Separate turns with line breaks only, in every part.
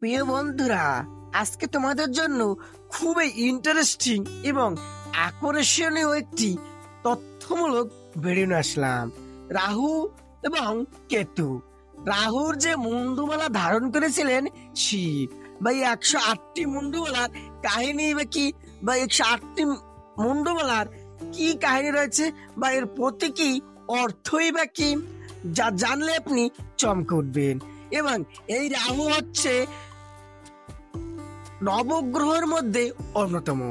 প্রিয় বন্ধুরা, আজকে তোমাদের জন্য খুবই ইন্টারেস্টিং এবং আকর্ষণীয় একটি তথ্যমূলক ভিডিও নিয়ে আসলাম। রাহু এবং কেতু। রাহুর যে মুন্ডমালা ধারণ করেছিলেন শিব, বা এই 108টি মুন্ডমালার কাহিনী বা কি, বা 108টি মুন্ডমালার কি কাহিনী রয়েছে, বা এর প্রতীকী অর্থই বা কি, যা জানলে আপনি চমকে উঠবেন। এবং এই রাহু হচ্ছে নবগ্রহের মধ্যে অন্যতম।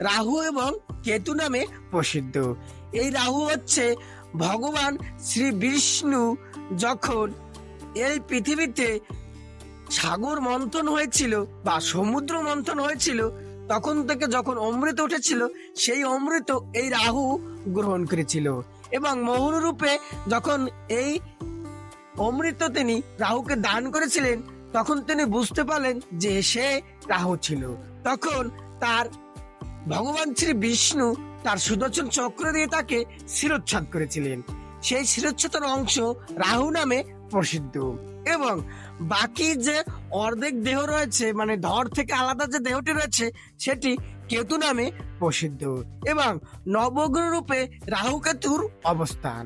রাহু এবং কেতু নামে প্রসিদ্ধ। এই রাহু হচ্ছে ভগবান শ্রী বিষ্ণু যখন এই পৃথিবীতে সাগর মন্থন হয়েছিল বা সমুদ্র মন্থন হয়েছিল, তখন থেকে যখন অমৃত উঠেছিল, সেই অমৃত এই রাহু গ্রহণ করেছিল। এবং মোহন রূপে যখন এই অমৃত তিনি রাহুকে দান করেছিলেন, তখন তিনি বুঝতে পারলেন যে সে রাহু ছিল। তখন তার ভগবান শ্রী বিষ্ণু তার সুদর্শন চক্র দিয়ে তাকে শিরোচ্ছেদ করেছিলেন। সেই শিরোচ্ছেদের অংশ রাহু নামে প্রসিদ্ধ। এবং বাকি যে অর্ধেক দেহ রয়েছে, মানে ধর থেকে আলাদা যে দেহটি রয়েছে, সেটি কেতু নামে প্রসিদ্ধ। এবং নবগ্রহ রূপে রাহু কেতুর অবস্থান।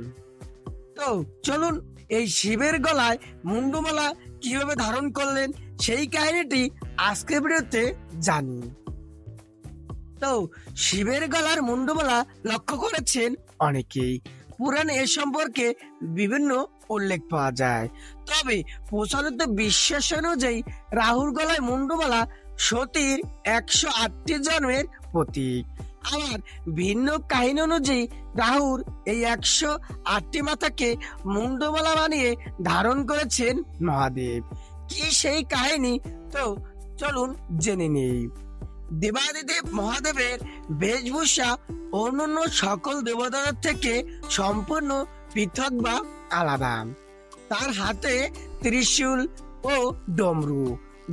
তো চলুন এই শিবের গলায় মুন্ডমালা কিভাবে ধারণ করলেন সেই কাহিনীটি আজকের ভিডিওতে জানি। তো শিবের গলার মুন্ডমালা লক্ষ্য করেছেন অনেকেই। পুরাণে এ সম্পর্কে বিভিন্ন উল্লেখ পাওয়া যায়। তবে প্রচলিত বিশ্বাস অনুযায়ী রাহুর গলায় মুন্ডমালা সতীর 108টি জন্মের প্রতীক। আবার ভিন্ন কাহিনী অনুযায়ী রাহুর এই 108টি মাথাকে মুন্ডমালা বানিয়ে ধারণ করেছেন মহাদেব। কি সেই কাহিনী? তো চলুন জেনে নেই। দেবাদিদেব মহাদেবের বেশভূষা অন্যান্য সকল দেবতাদের থেকে সম্পূর্ণ পৃথক বা আলাদা। তার হাতে ত্রিশূল ও ডমরু,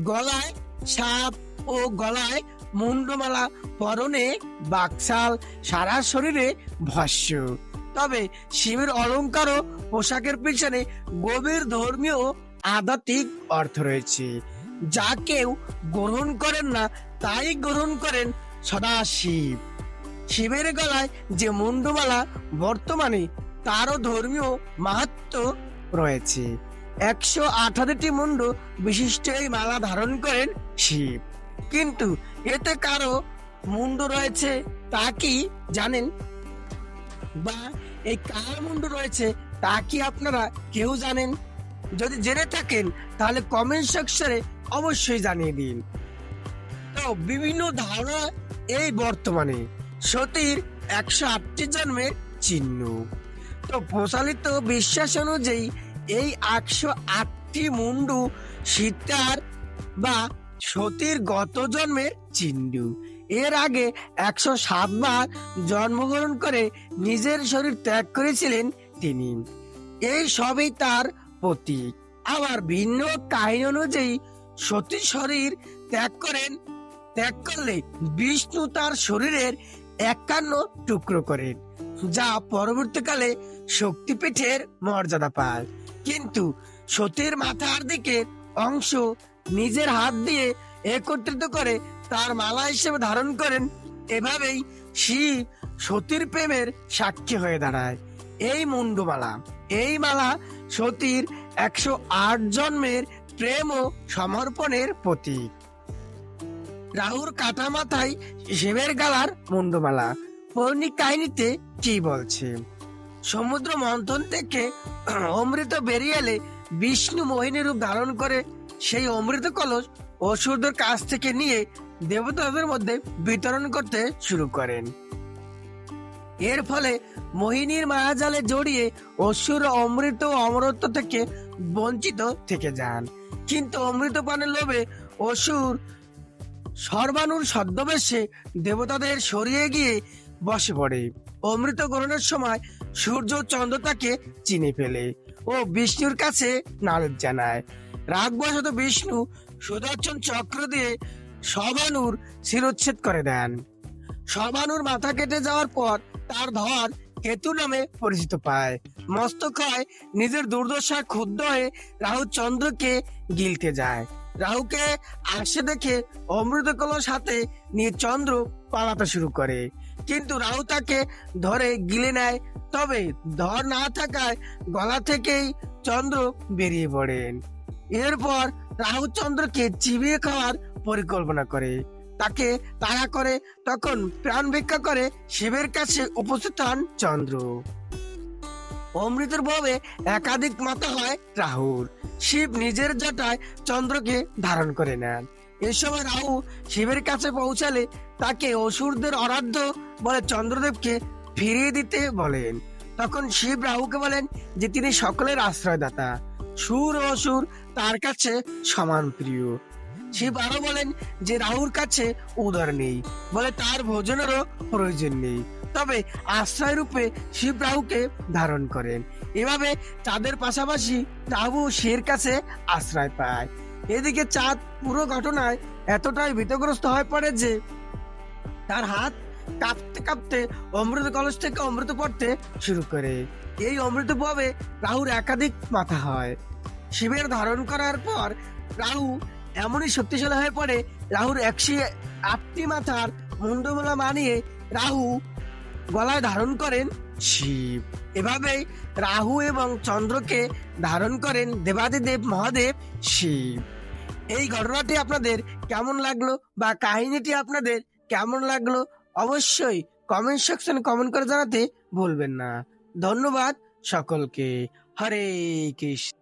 গলায় সাপ ও গলায় মুন্ডমালা, পরনে বাকশাল, সারা শরীরে ভস্য। তবে শিবের অলংকার ও পোশাকের পিছনে গভীর ধর্মীয় আধ্যাত্মিক অর্থ রয়েছে, যা কেউ গ্রহণ করেন না, তাই গ্রহণ করেন সদাশিব। শিবের গলায় যে মুন্ডমালা বর্তমানে, তারও ধর্মীয় মাহাত্ম্য রয়েছে। 118টি মুন্ড বিশিষ্ট এই মালা ধারণ করেন শিব। কিন্তু এতে কারো মুন্ড রয়েছে তা কি জানেন? বা এই কার মুন্ড রয়েছে তা কি আপনারা কেউ জানেন? যদি জেনে থাকেন তাহলে কমেন্ট সেকশনে অবশ্যই জানিয়ে দিন। তো বিভিন্ন ধারণা এই বর্তমানে সতীর 108টি জন্মের চিহ্ন। তো প্রচলিত বিশ্বাস অনুযায়ী এই 108টি মুন্ডু সীতার বা সতীর গত জন্মের চিহ্ন। এর আগে 107 বার জন্মগ্রহণ করে নিজের শরীর ত্যাগ করেছিলেন তিনি। এই সবই তার প্রতীক। আবার ভিন্ন কাহিনী অনুযায়ী সতী শরীর ত্যাগ করলে বিষ্ণু তার শরীরের 51 টুকরো করেন, যা পরবর্তীকালে শক্তিপীঠের মর্যাদা পায়। কিন্তু সতীর মাথার দিকের অংশ নিজের হাত দিয়ে একত্রিত করে তার মালা হিসেবে ধারণ করেন। এভাবেই শিব সতীর প্রেমের সাক্ষী হয়ে দাঁড়ায়। এই মুন্ডমালা, এই মালা সতীর 108 জন্মের প্রেম ও সমর্পণের প্রতীক। রাহুর কাটা মাথায় শিবের গলার মুন্ডমালা পৌরাণিক কাহিনীতে কি বলছে? সমুদ্র মন্থন থেকে অমৃত বেরিয়ে এলে বিষ্ণু মোহিনী রূপ ধারণ করে সেই অমৃত কলস অসুরদের কাছ থেকে নিয়ে দেবতাদের মধ্যে বিতরণ করতে শুরু করেন। এর ফলে মোহিনীর মায়াজালে জড়িয়ে অসুর অমৃত ও অমরত্ব থেকে বঞ্চিত থেকে যান। কিন্তু অমৃত পানের লোভে অসুর সর্বানুর ছদ্মবেশে দেবতাদের সরিয়ে গিয়ে বসে পড়ে। অমৃত গ্রহণের সময় সূর্য চন্দ্র তাকে চিনে ফেলে ও বিষ্ণুর কাছে নালিশ জানায়। রাগবশত বিষ্ণু সুদর্শন চক্র দিয়ে সর্বানুর শিরোচ্ছেদ করে দেন। সর্বানুর মাথা কেটে যাওয়ার পর তার ধর কেতু নামে পরিচিত পায়। মস্তক হয় নিজের দুর্দশায় ক্ষুব্ধ হয়ে রাহু চন্দ্রকে গিলতে যায়। রাহুকে আসে দেখে অমৃত কলস হাতে নিয়ে চন্দ্র পালাতে শুরু করে, কিন্তু রাহু তাকে ধরে গিলে নেয়। তবে ধর না থাকায় গলা থেকেই চন্দ্র বেরিয়ে পড়েন। এরপর রাহু চন্দ্রকে চিবিয়ে খাওয়ার পরিকল্পনা করে, তাকে তাড়া করে। তখন প্রাণ ভিক্ষা করে শিবের কাছে উপস্থিত হন চন্দ্র। অমৃতের ভাবে একাধিক মাথা হয় রাহুর। শিব নিজের জটায় চন্দ্রকে ধারণ করে নেন। এ সময় রাহু শিবের কাছে পৌঁছালে তাকে অসুরদের আরাধ্য বলে চন্দ্রদেবকে ফিরিয়ে দিতে বলেন। তখন শিব রাহুকে বলেন যে তিনি সকলের আশ্রয়দাতা, সুর ও অসুর তার কাছে সমান প্রিয়। শিব আরো বলেন যে রাহুর কাছে উদর নেই বলে তার ভোজনেরও প্রয়োজন নেই, তবে আশ্রয় রূপে শিব রাহুকে ধারণ করেন। এভাবে চাঁদের পাশাপাশি রাহু শির কাছে আশ্রয় পায়। এদিকে চাঁদ পুরো ঘটনায় এতটাই ভীতগ্রস্ত হয়ে পড়ে যে তার হাত কাঁপতে কাঁপতে অমৃত কলস থেকে অমৃত পড়তে শুরু করে। এই অমৃত পাবে রাহুর একাধিক মাথা হয়। শিবের ধারণ করার পর রাহু এমনই শক্তিশালী হয়ে পড়ে, রাহুর 108টি মাথার মুন্ডমালা মানিয়ে রাহু গলায় ধারণ করেন শিব। এভাবেই রাহু এবং চন্দ্রকে ধারণ করেন দেবাদিদেব মহাদেব শিব। এই ঘটনাটি আপনাদের কেমন লাগলো বা কাহিনীটি আপনাদের কেমন লাগলো অবশ্যই কমেন্ট সেকশনে কমেন্ট করে জানাতে ভুলবেন না। ধন্যবাদ সকলকে। হরে কৃষ্ণ।